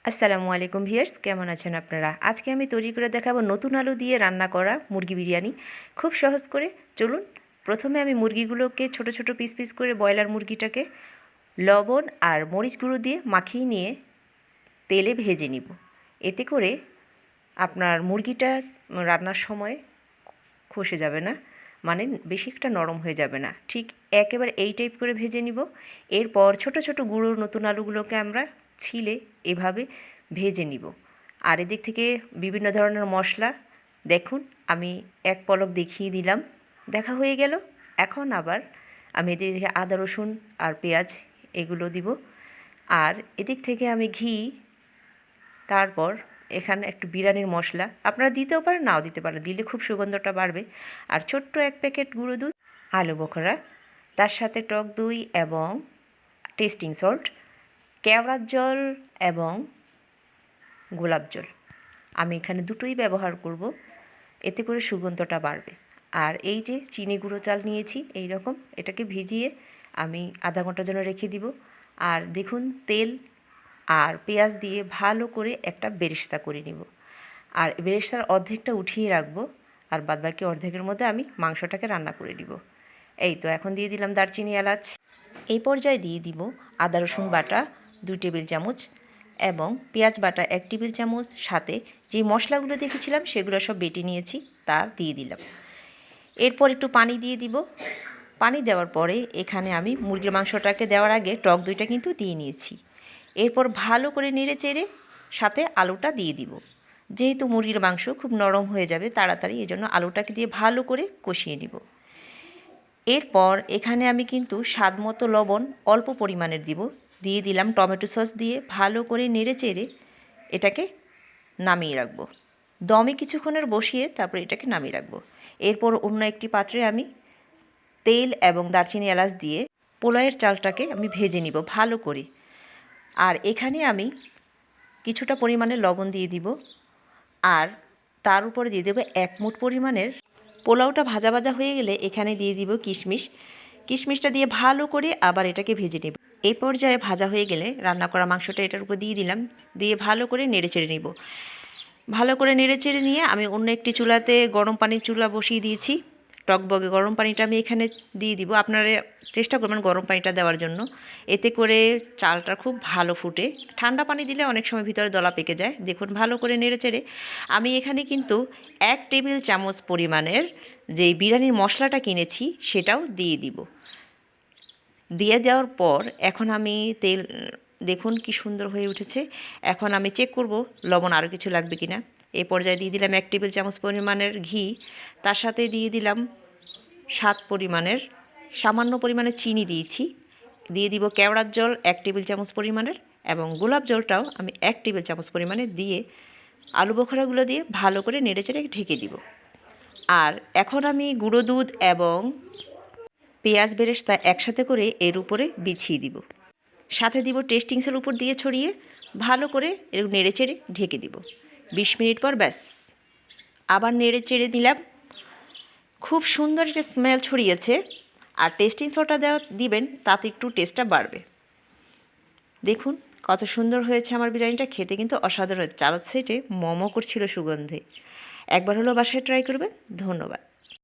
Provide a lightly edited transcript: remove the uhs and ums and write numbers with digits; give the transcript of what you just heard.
আসসালামু আলাইকুম ভিউয়ার্স, কেমন আছেন আপনারা? আজকে আমি তৈরি করে দেখাবো নতুন আলু দিয়ে রান্না করা মুরগি বিরিয়ানি। খুব সহজ করে, চলুন। প্রথমে আমি মুরগিগুলোকে ছোট ছোট পিস পিস করে ব্রয়লার মুরগিটাকে লবণ আর মরিচ গুঁড়ো দিয়ে মাখিয়ে নিয়ে তেলে ভেজে নিব। এতে করে আপনার মুরগিটা রান্নার সময় খসে যাবে না, মানে বেশি একটা নরম হয়ে যাবে না। ঠিক একেবারে এই টাইপ করে ভেজে নিব। এরপর ছোট ছোট গুঁড়ো নতুন আলুগুলোকে আমরা ছিলে এভাবে ভেজে নিব। আর এদিক থেকে বিভিন্ন ধরনের মশলা, দেখুন আমি এক পলক দেখিয়ে দিলাম, দেখা হয়ে গেল। এখন আবার আমি এদিক থেকে আদা রসুন আর পেঁয়াজ এগুলো দিব। আর এদিক থেকে আমি ঘি, তারপর এখানে একটু বিরিয়ানির মশলা আপনারা দিতেও পারেন, নাও দিতে পারেন, দিলে খুব সুগন্ধটা বাড়বে। আর ছোট্ট এক প্যাকেট গুঁড়ো দুধ, আলু বোখরা, তার সাথে টক দই এবং টেস্টিং সল্ট, কেওড়ার জল এবং গোলাপ জল। আমি এখানে দুটোই ব্যবহার করব, এতে করে সুগন্ধটা বাড়বে। আর এই যে চিনি গুঁড়ো চাল নিয়েছি এই রকম, এটাকে ভিজিয়ে আমি আধা ঘন্টার জন্য রেখে দিব। আর দেখুন তেল আর পেঁয়াজ দিয়ে ভালো করে একটা বেরেস্তা করে নিব। আর বেরেস্তার অর্ধেকটা উঠিয়ে রাখবো, আর বাদবাকি অর্ধেকের মধ্যে আমি মাংসটাকে রান্না করে নিব। এই তো এখন দিয়ে দিলাম দারচিনি, এলাচ। এই পর্যায়ে দিয়ে দিব আদা রসুন বাটা 2 টেবিল চামচ এবং পেঁয়াজ বাটা 1 টেবিল চামচ, সাথে যে মশলাগুলো দেখেছিলাম সেগুলো সব বেটে নিয়েছি তা দিয়ে দিলাম। এরপর একটু পানি দিয়ে দিব। পানি দেওয়ার পরে এখানে আমি মুরগির মাংসটাকে দেওয়ার আগে টক দইটা কিন্তু দিয়ে নিয়েছি। এরপর ভালো করে নেড়ে চেড়ে সাথে আলুটা দিয়ে দিব। যেহেতু মুরগির মাংস খুব নরম হয়ে যাবে তাড়াতাড়ি, এজন্য আলুটাকে দিয়ে ভালো করে কষিয়ে নিব। এরপর এখানে আমি কিন্তু স্বাদ মতো লবণ অল্প পরিমাণের দিয়ে দিলাম টমেটো সস দিয়ে ভালো করে নেড়ে চেড়ে এটাকে নামিয়ে রাখবো। দমে কিছুক্ষণের বসিয়ে তারপর এটাকে নামিয়ে রাখবো। এরপর অন্য একটি পাত্রে আমি তেল এবং দারচিনি, এলাচ দিয়ে পোলাওয়ের চালটাকে আমি ভেজে নিব ভালো করে। আর এখানে আমি কিছুটা পরিমাণে লবণ দিয়ে দিব, আর তার উপরে দিয়ে দেবো 1 মুঠ পরিমাণের। পোলাওটা ভাজা ভাজা হয়ে গেলে এখানে দিয়ে দিব কিশমিশ। কিশমিশটা দিয়ে ভালো করে আবার এটাকে ভেজে নেব। এই পর্যায়ে ভাজা হয়ে গেলে রান্না করা মাংসটা এটার উপর দিয়ে দিলাম, দিয়ে ভালো করে নেড়েচেড়ে নেব। ভালো করে নেড়েচেড়ে নিয়ে আমি অন্য একটি চুলাতে গরম পানির চুলা বসিয়ে দিয়েছি। টকবগে গরম পানিটা আমি এখানে দিয়ে দিব। আপনারা চেষ্টা করবেন গরম পানিটা দেওয়ার জন্য, এতে করে চালটা খুব ভালো ফুটে। ঠান্ডা পানি দিলে অনেক সময় ভিতরে দলা পেকে যায়। দেখুন ভালো করে নেড়েচেড়ে আমি এখানে কিন্তু 1 টেবিল চামচ পরিমাণের যে বিরিয়ানির মশলাটা কিনেছি সেটাও দিয়ে দিব। দিয়ে দেওয়ার পর এখন আমি তেল, দেখুন কি সুন্দর হয়ে উঠেছে। এখন আমি চেক করব লবণ আরও কিছু লাগবে কিনা। এই পর্যায়ে দিয়ে দিলাম 1 টেবিল চামচ পরিমাণের ঘি, তার সাথে দিয়ে দিলাম স্বাদ পরিমাণের সামান্য পরিমাণে চিনি দিয়েছি। দিয়ে দিব কেওড়ার জল 1 টেবিল চামচ পরিমাণের, এবং গোলাপ জলটাও আমি 1 টেবিল চামচ পরিমাণে দিয়ে আলু বোখরাগুলো দিয়ে ভালো করে নেড়েচেড়ে ঢেকে দিব। আর এখন আমি গুঁড়ো দুধ এবং পেঁয়াজ বেরেস্তা একসাথে করে এর উপরে বিছিয়ে দিব। সাথে দিব টেস্টিং সল্ট উপর দিয়ে ছড়িয়ে ভালো করে এর নেড়েচেড়ে ঢেকে দিব। 20 মিনিট পর ব্যাস আবার নেড়েচেড়ে দিলাম। খুব সুন্দর একটা স্মেল ছড়িয়েছে। আর টেস্টিং সল্টটা দিবেন, তাতে একটু টেস্টটা বাড়বে। দেখুন কত সুন্দর হয়েছে আমার বিরিয়ানিটা, খেতে কিন্তু অসাধারণ। চার সাইডে মোমো করছিল সুগন্ধে। একবার হলো বাসায় ট্রাই করবেন। ধন্যবাদ।